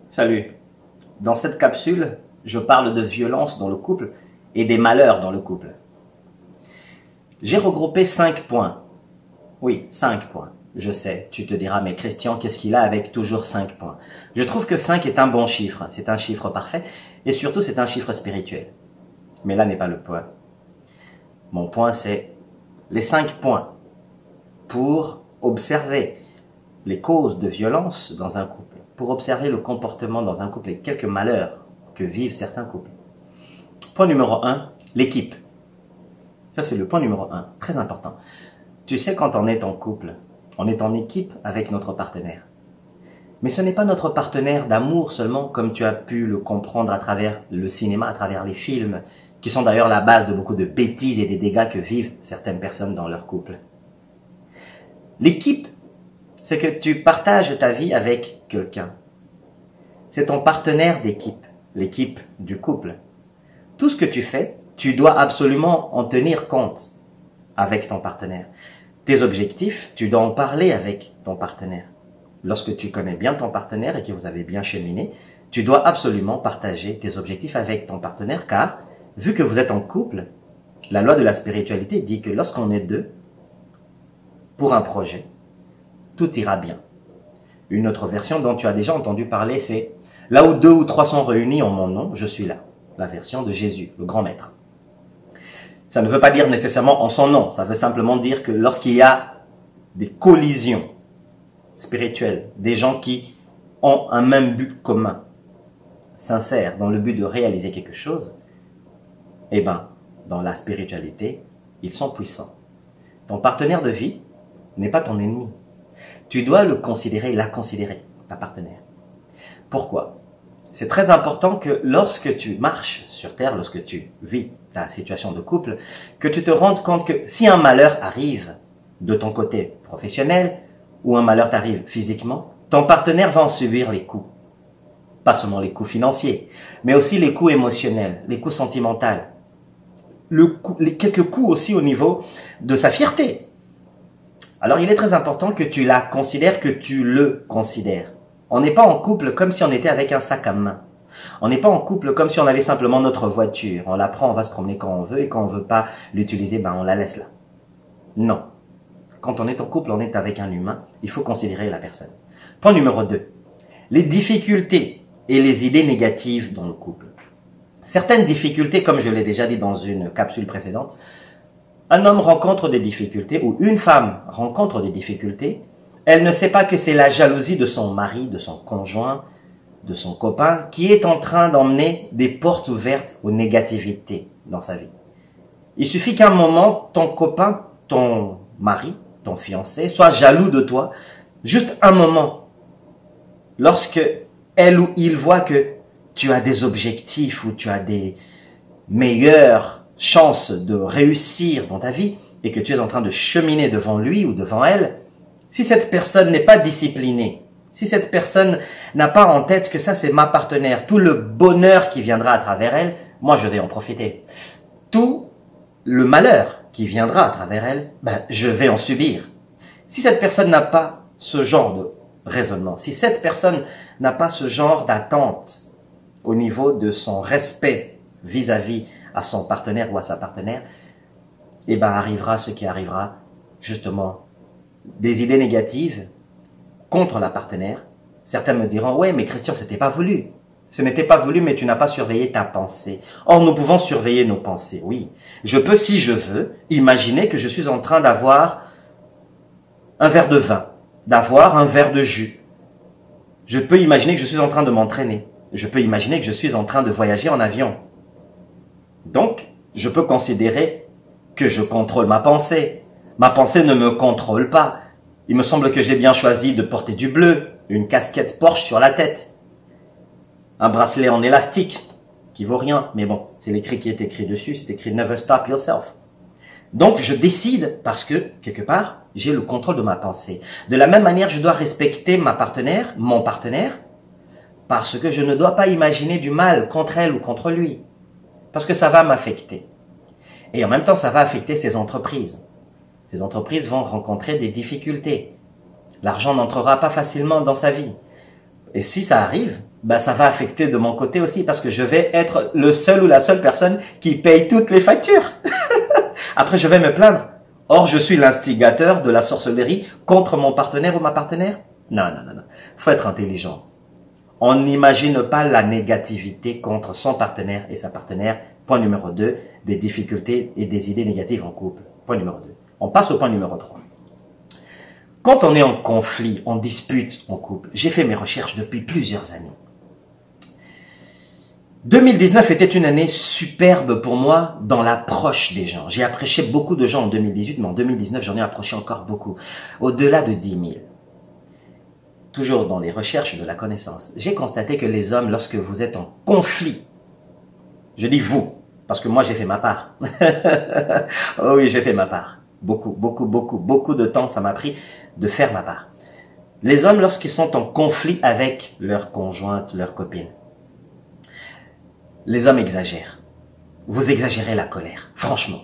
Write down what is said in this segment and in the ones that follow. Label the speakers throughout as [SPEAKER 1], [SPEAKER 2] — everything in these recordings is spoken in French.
[SPEAKER 1] Salut. Dans cette capsule, je parle de violence dans le couple et des malheurs dans le couple. J'ai regroupé 5 points. Oui, 5 points. Je sais, tu te diras, mais Christian, qu'est-ce qu'il a avec toujours 5 points? Je trouve que 5 est un bon chiffre. C'est un chiffre parfait et surtout c'est un chiffre spirituel. Mais là n'est pas le point. Mon point, c'est les 5 points pour observer les causes de violence dans un couple, pour observer le comportement dans un couple et quelques malheurs que vivent certains couples. Point numéro 1, l'équipe. Ça, c'est le point numéro 1, très important. Tu sais, quand on est en couple, on est en équipe avec notre partenaire. Mais ce n'est pas notre partenaire d'amour seulement, comme tu as pu le comprendre à travers le cinéma, à travers les films, qui sont d'ailleurs la base de beaucoup de bêtises et des dégâts que vivent certaines personnes dans leur couple. L'équipe, c'est que tu partages ta vie avec quelqu'un. C'est ton partenaire d'équipe, l'équipe du couple. Tout ce que tu fais, tu dois absolument en tenir compte avec ton partenaire. Tes objectifs, tu dois en parler avec ton partenaire. Lorsque tu connais bien ton partenaire et que vous avez bien cheminé, tu dois absolument partager tes objectifs avec ton partenaire car, vu que vous êtes en couple, la loi de la spiritualité dit que lorsqu'on est deux, pour un projet, tout ira bien. Une autre version dont tu as déjà entendu parler, c'est « Là où 2 ou 3 sont réunis en mon nom, je suis là ». La version de Jésus, le grand maître. Ça ne veut pas dire nécessairement en son nom, ça veut simplement dire que lorsqu'il y a des collisions spirituelles, des gens qui ont un même but commun, sincère, dans le but de réaliser quelque chose, eh bien, dans la spiritualité, ils sont puissants. Ton partenaire de vie n'est pas ton ennemi. Tu dois le considérer, la considérer, ta partenaire. Pourquoi? C'est très important que lorsque tu marches sur terre, lorsque tu vis ta situation de couple, que tu te rendes compte que si un malheur arrive de ton côté professionnel ou un malheur t'arrive physiquement, ton partenaire va en subir les coups. Pas seulement les coups financiers, mais aussi les coups émotionnels, les coups sentimentaux, quelques coups aussi au niveau de sa fierté. Alors il est très important que tu la considères, que tu le considères. On n'est pas en couple comme si on était avec un sac à main. On n'est pas en couple comme si on avait simplement notre voiture. On la prend, on va se promener quand on veut et quand on veut pas l'utiliser, ben on la laisse là. Non. Quand on est en couple, on est avec un humain. Il faut considérer la personne. Point numéro 2. Les difficultés et les idées négatives dans le couple. Certaines difficultés, comme je l'ai déjà dit dans une capsule précédente, un homme rencontre des difficultés ou une femme rencontre des difficultés. Elle ne sait pas que c'est la jalousie de son mari, de son conjoint, de son copain, qui est en train d'emmener des portes ouvertes aux négativités dans sa vie. Il suffit qu'à un moment, ton copain, ton mari, ton fiancé, soit jaloux de toi, juste un moment. Lorsque elle ou il voit que tu as des objectifs ou tu as des meilleures chances de réussir dans ta vie et que tu es en train de cheminer devant lui ou devant elle, si cette personne n'est pas disciplinée, si cette personne n'a pas en tête que ça c'est ma partenaire, tout le bonheur qui viendra à travers elle, moi je vais en profiter. Tout le malheur qui viendra à travers elle, ben, je vais en subir. Si cette personne n'a pas ce genre de raisonnement, si cette personne n'a pas ce genre d'attente au niveau de son respect vis-à-vis à son partenaire ou à sa partenaire, eh ben arrivera ce qui arrivera, justement, des idées négatives contre la partenaire. Certains me diront, ouais, mais Christian, c'était pas voulu. Ce n'était pas voulu, mais tu n'as pas surveillé ta pensée. Or, nous pouvons surveiller nos pensées, oui. Je peux, si je veux, imaginer que je suis en train d'avoir un verre de vin, d'avoir un verre de jus. Je peux imaginer que je suis en train de m'entraîner. Je peux imaginer que je suis en train de voyager en avion. Donc, je peux considérer que je contrôle ma pensée. Ma pensée ne me contrôle pas. Il me semble que j'ai bien choisi de porter du bleu, une casquette Porsche sur la tête, un bracelet en élastique qui vaut rien, mais bon, c'est l'écrit qui est écrit dessus, c'est écrit Never Stop Yourself. Donc je décide parce que, quelque part, j'ai le contrôle de ma pensée. De la même manière, je dois respecter ma partenaire, mon partenaire, parce que je ne dois pas imaginer du mal contre elle ou contre lui, parce que ça va m'affecter. Et en même temps, ça va affecter ses entreprises. Ces entreprises vont rencontrer des difficultés. L'argent n'entrera pas facilement dans sa vie. Et si ça arrive, bah ça va affecter de mon côté aussi parce que je vais être le seul ou la seule personne qui paye toutes les factures. Après, je vais me plaindre. Or, je suis l'instigateur de la sorcellerie contre mon partenaire ou ma partenaire. Non, non, non, non. Faut être intelligent. On n'imagine pas la négativité contre son partenaire et sa partenaire. Point numéro 2, des difficultés et des idées négatives en couple. Point numéro 2. On passe au point numéro 3. Quand on est en conflit, en dispute en couple, j'ai fait mes recherches depuis plusieurs années. 2019 était une année superbe pour moi dans l'approche des gens. J'ai approché beaucoup de gens en 2018, mais en 2019, j'en ai approché encore beaucoup. Au-delà de 10 000. Toujours dans les recherches de la connaissance, j'ai constaté que les hommes, lorsque vous êtes en conflit, je dis vous, parce que moi j'ai fait ma part. Oh oui, j'ai fait ma part. Beaucoup de temps ça m'a pris de faire ma part. Les hommes, lorsqu'ils sont en conflit avec leur conjointe, leur copine, les hommes exagèrent. Vous exagérez la colère, franchement.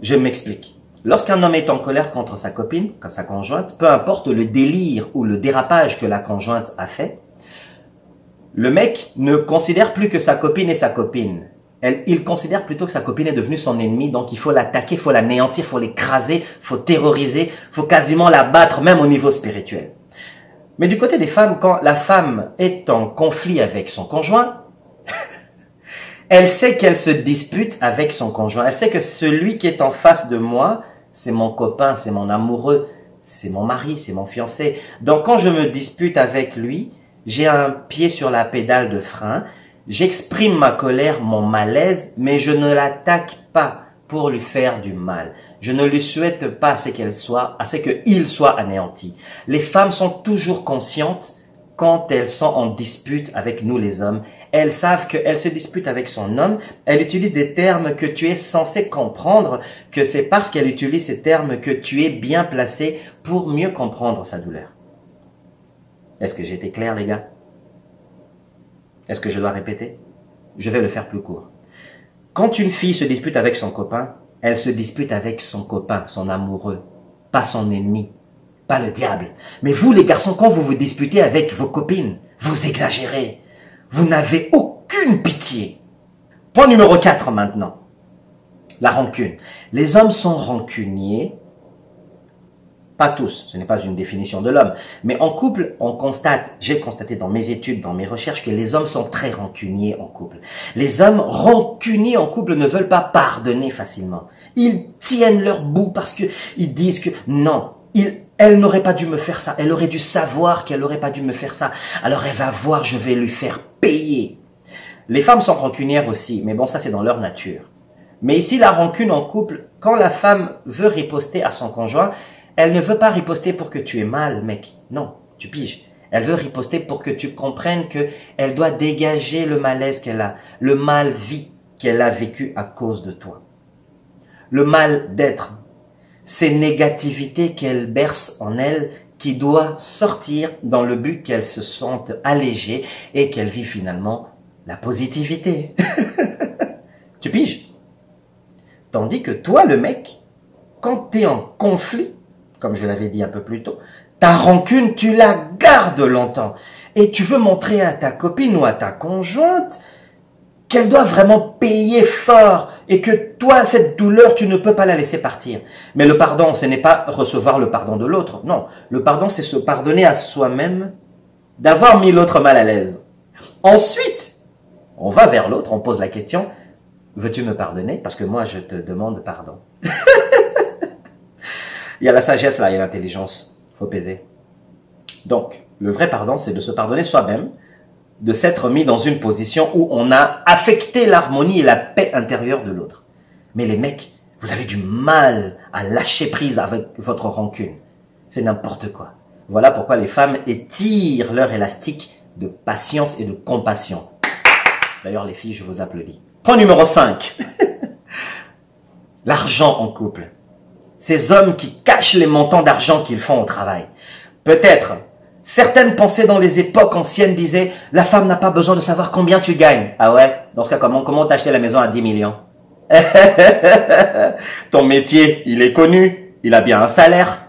[SPEAKER 1] Je m'explique. Lorsqu'un homme est en colère contre sa copine, contre sa conjointe, peu importe le délire ou le dérapage que la conjointe a fait, le mec ne considère plus que sa copine est sa copine. Il considère plutôt que sa copine est devenue son ennemi, donc il faut l'attaquer, il faut l'anéantir, il faut l'écraser, il faut terroriser, il faut quasiment la battre, même au niveau spirituel. Mais du côté des femmes, quand la femme est en conflit avec son conjoint, elle sait qu'elle se dispute avec son conjoint. Elle sait que celui qui est en face de moi, c'est mon copain, c'est mon amoureux, c'est mon mari, c'est mon fiancé. Donc quand je me dispute avec lui, j'ai un pied sur la pédale de frein, j'exprime ma colère, mon malaise, mais je ne l'attaque pas pour lui faire du mal. Je ne lui souhaite pas à ce qu'il soit anéanti. Les femmes sont toujours conscientes quand elles sont en dispute avec nous les hommes. Elles savent qu'elles se disputent avec son homme. Elle utilise des termes que tu es censé comprendre, que c'est parce qu'elle utilise ces termes que tu es bien placé pour mieux comprendre sa douleur. Est-ce que j'ai été clair, les gars? Est-ce que je dois répéter? Je vais le faire plus court. Quand une fille se dispute avec son copain, elle se dispute avec son copain, son amoureux, pas son ennemi, pas le diable. Mais vous, les garçons, quand vous vous disputez avec vos copines, vous exagérez. Vous n'avez aucune pitié. Point numéro 4 maintenant. La rancune. Les hommes sont rancuniers. Pas tous, ce n'est pas une définition de l'homme. Mais en couple, j'ai constaté dans mes études, dans mes recherches, que les hommes sont très rancuniers en couple. Les hommes rancuniers en couple ne veulent pas pardonner facilement. Ils tiennent leur bout parce que ils disent que non, elle n'aurait pas dû me faire ça. Elle aurait dû savoir qu'elle n'aurait pas dû me faire ça. Alors elle va voir, je vais lui faire payer. Les femmes sont rancunières aussi, mais bon, ça c'est dans leur nature. Mais ici, la rancune en couple, quand la femme veut riposter à son conjoint, elle ne veut pas riposter pour que tu aies mal, mec. Non, tu piges. Elle veut riposter pour que tu comprennes que elle doit dégager le malaise qu'elle a, le mal-vie qu'elle a vécu à cause de toi. Le mal d'être, ces négativités qu'elle berce en elle, qui doit sortir dans le but qu'elle se sente allégée et qu'elle vit finalement la positivité. Tu piges? Tandis que toi, le mec, quand tu es en conflit, comme je l'avais dit un peu plus tôt, ta rancune, tu la gardes longtemps. Et tu veux montrer à ta copine ou à ta conjointe qu'elle doit vraiment payer fort et que toi, cette douleur, tu ne peux pas la laisser partir. Mais le pardon, ce n'est pas recevoir le pardon de l'autre. Non, le pardon, c'est se pardonner à soi-même d'avoir mis l'autre mal à l'aise. Ensuite, on va vers l'autre, on pose la question, veux-tu me pardonner? Parce que moi, je te demande pardon. Il y a la sagesse là, il y a l'intelligence. Il faut peser. Donc, le vrai pardon, c'est de se pardonner soi-même, de s'être mis dans une position où on a affecté l'harmonie et la paix intérieure de l'autre. Mais les mecs, vous avez du mal à lâcher prise avec votre rancune. C'est n'importe quoi. Voilà pourquoi les femmes étirent leur élastique de patience et de compassion. D'ailleurs, les filles, je vous applaudis. Point numéro 5. L'argent en couple. Ces hommes qui cachent les montants d'argent qu'ils font au travail. Peut-être, certaines pensées dans les époques anciennes disaient « La femme n'a pas besoin de savoir combien tu gagnes. » Ah ouais? Dans ce cas, comment t'as acheté la maison à 10 millions? Ton métier, il est connu, il a bien un salaire.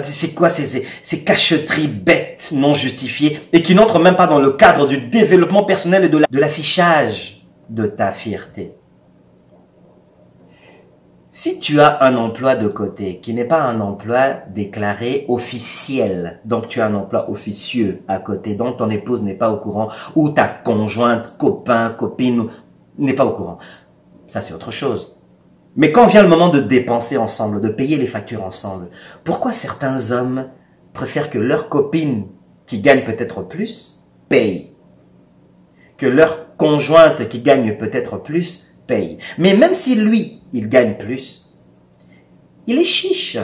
[SPEAKER 1] C'est quoi ces cacheteries bêtes, non justifiées, et qui n'entrent même pas dans le cadre du développement personnel et de l'affichage de ta fierté? Si tu as un emploi de côté, qui n'est pas un emploi déclaré officiel, donc tu as un emploi officieux à côté, dont ton épouse n'est pas au courant, ou ta conjointe, copain, copine n'est pas au courant, ça c'est autre chose. Mais quand vient le moment de dépenser ensemble, de payer les factures ensemble, pourquoi certains hommes préfèrent que leur copine, qui gagne peut-être plus, paye, que leur conjointe, qui gagne peut-être plus, paye? Mais même si lui, il gagne plus, il est chiche.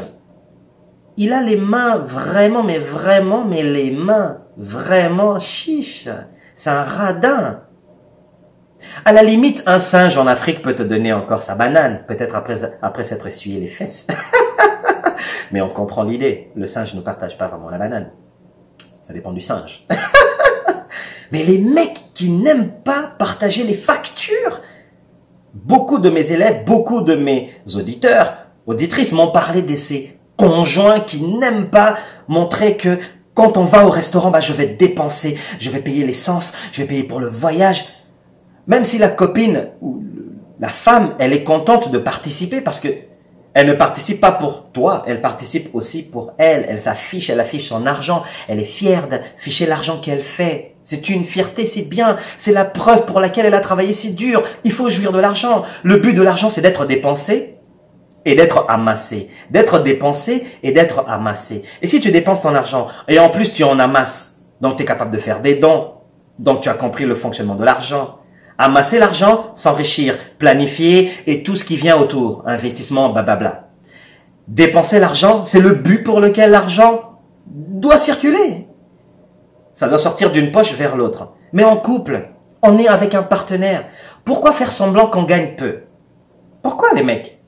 [SPEAKER 1] Il a les mains vraiment, mais les mains vraiment chiches. C'est un radin. À la limite, un singe en Afrique peut te donner encore sa banane, peut-être après s'être essuyé les fesses. Mais on comprend l'idée. Le singe ne partage pas vraiment la banane. Ça dépend du singe. Mais les mecs qui n'aiment pas partager les factures, beaucoup de mes élèves, beaucoup de mes auditeurs, auditrices m'ont parlé de ces conjoints qui n'aiment pas montrer que quand on va au restaurant, je vais dépenser, je vais payer l'essence, je vais payer pour le voyage. Même si la copine ou la femme, elle est contente de participer parce que elle ne participe pas pour toi, elle participe aussi pour elle. Elle s'affiche, elle affiche son argent, elle est fière d'afficher l'argent qu'elle fait. C'est une fierté, c'est bien, c'est la preuve pour laquelle elle a travaillé si dur. Il faut jouir de l'argent. Le but de l'argent, c'est d'être dépensé et d'être amassé. D'être dépensé et d'être amassé. Et si tu dépenses ton argent et en plus tu en amasses, donc tu es capable de faire des dons, donc tu as compris le fonctionnement de l'argent. Amasser l'argent, s'enrichir, planifier et tout ce qui vient autour, investissement, blablabla. Dépenser l'argent, c'est le but pour lequel l'argent doit circuler. Ça doit sortir d'une poche vers l'autre. Mais en couple, on est avec un partenaire. Pourquoi faire semblant qu'on gagne peu? Pourquoi les mecs?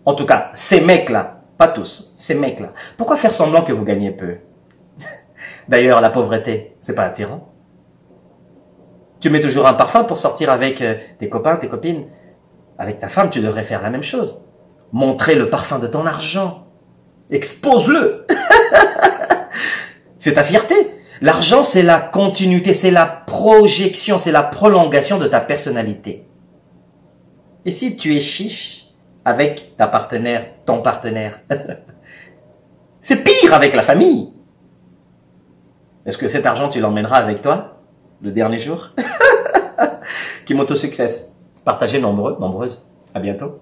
[SPEAKER 1] En tout cas, ces mecs-là, pas tous, ces mecs-là. Pourquoi faire semblant que vous gagnez peu? D'ailleurs, la pauvreté, c'est pas attirant. Tu mets toujours un parfum pour sortir avec tes copains, tes copines. Avec ta femme, tu devrais faire la même chose. Montrer le parfum de ton argent. Expose-le. C'est ta fierté. L'argent, c'est la continuité, c'est la projection, c'est la prolongation de ta personnalité. Et si tu es chiche avec ta partenaire, ton partenaire, c'est pire avec la famille. Est-ce que cet argent, tu l'emmèneras avec toi le dernier jour? Kimoto Success. Partagez nombreuses. À bientôt.